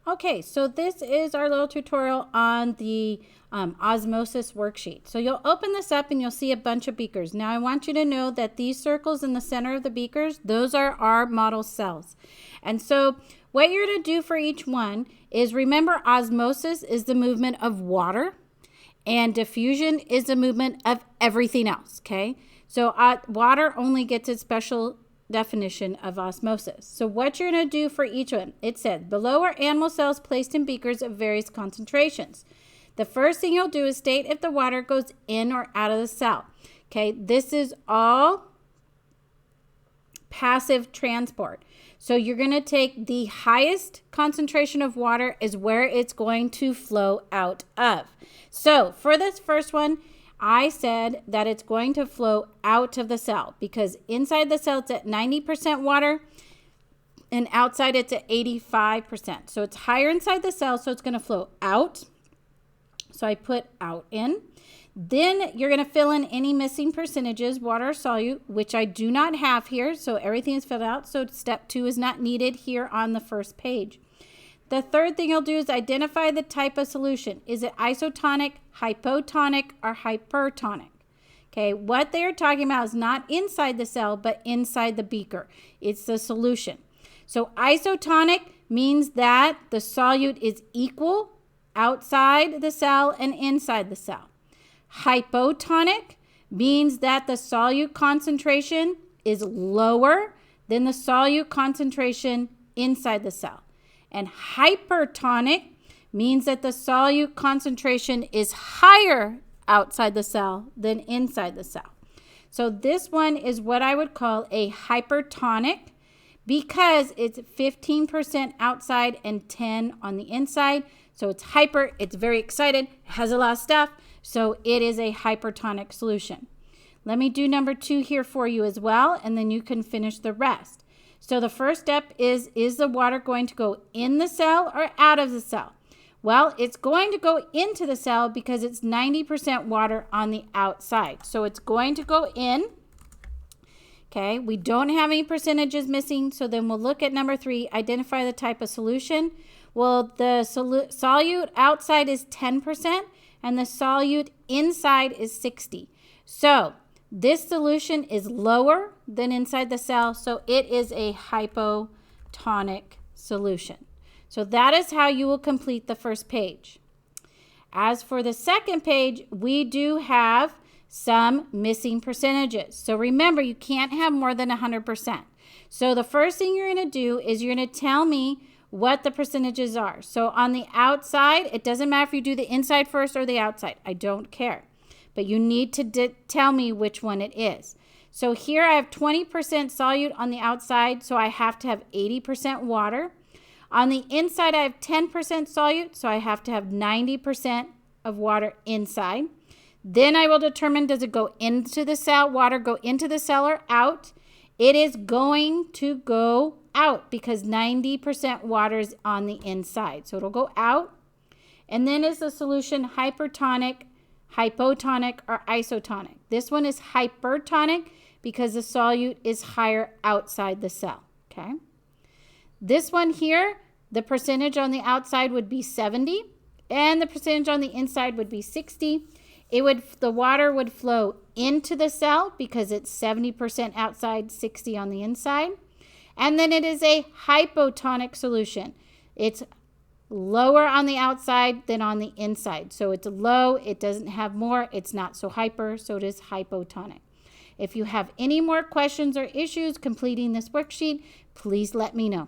Okay, so this is our little tutorial on the Osmosis Worksheet. So you'll open this up and you'll see a bunch of beakers. Now I want you to know that these circles in the center of the beakers, those are our model cells. And so what you're going to do for each one is remember osmosis is the movement of water and diffusion is the movement of everything else, okay? So water only gets its special definition of osmosis. So what you're going to do for each one, it said below are animal cells placed in beakers of various concentrations. The first thing you'll do is state if the water goes in or out of the cell. Okay, this is all passive transport. So you're going to take the highest concentration of water is where it's going to flow out of. So for this first one, I said that it's going to flow out of the cell because inside the cell it's at 90% water and outside it's at 85%. So it's higher inside the cell, so it's going to flow out. So I put out in. Then you're going to fill in any missing percentages, water or solute, which I do not have here. So everything is filled out. So step 2 is not needed here on the first page. The third thing you'll do is identify the type of solution. Is it isotonic, hypotonic, or hypertonic? Okay, what they are talking about is not inside the cell, but inside the beaker. It's the solution. So isotonic means that the solute is equal outside the cell and inside the cell. Hypotonic means that the solute concentration is lower than the solute concentration inside the cell. And hypertonic means that the solute concentration is higher outside the cell than inside the cell. So this one is what I would call a hypertonic because it's 15% outside and 10 on the inside. So it's hyper, it's very excited, has a lot of stuff. So it is a hypertonic solution. Let me do number 2 here for you as well, and then you can finish the rest. So the first step is the water going to go in the cell or out of the cell? Well, it's going to go into the cell because it's 90% water on the outside. So it's going to go in. Okay, we don't have any percentages missing, so then we'll look at number 3, identify the type of solution. Well, the solute outside is 10% and the solute inside is 60. So this solution is lower than inside the cell, so it is a hypotonic solution. So that is how you will complete the first page. As for the second page, we do have some missing percentages. So remember, you can't have more than 100%. So the first thing you're going to do is you're going to tell me what the percentages are. So on the outside, it doesn't matter if you do the inside first or the outside. I don't care. But you need to tell me which one it is. So here I have 20% solute on the outside, so I have to have 80% water. On the inside, I have 10% solute, so I have to have 90% of water inside. Then I will determine, does it go into the cell, water go into the cell or out? It is going to go out because 90% water is on the inside. So it'll go out. And then is the solution hypertonic, hypotonic, or isotonic? This one is hypertonic because the solute is higher outside the cell, okay? This one here, the percentage on the outside would be 70, and the percentage on the inside would be 60. The water would flow into the cell because it's 70% outside, 60 on the inside. And then it is a hypotonic solution. It's lower on the outside than on the inside. So it's low, it doesn't have more, it's not so hyper, so it is hypotonic. If you have any more questions or issues completing this worksheet, please let me know.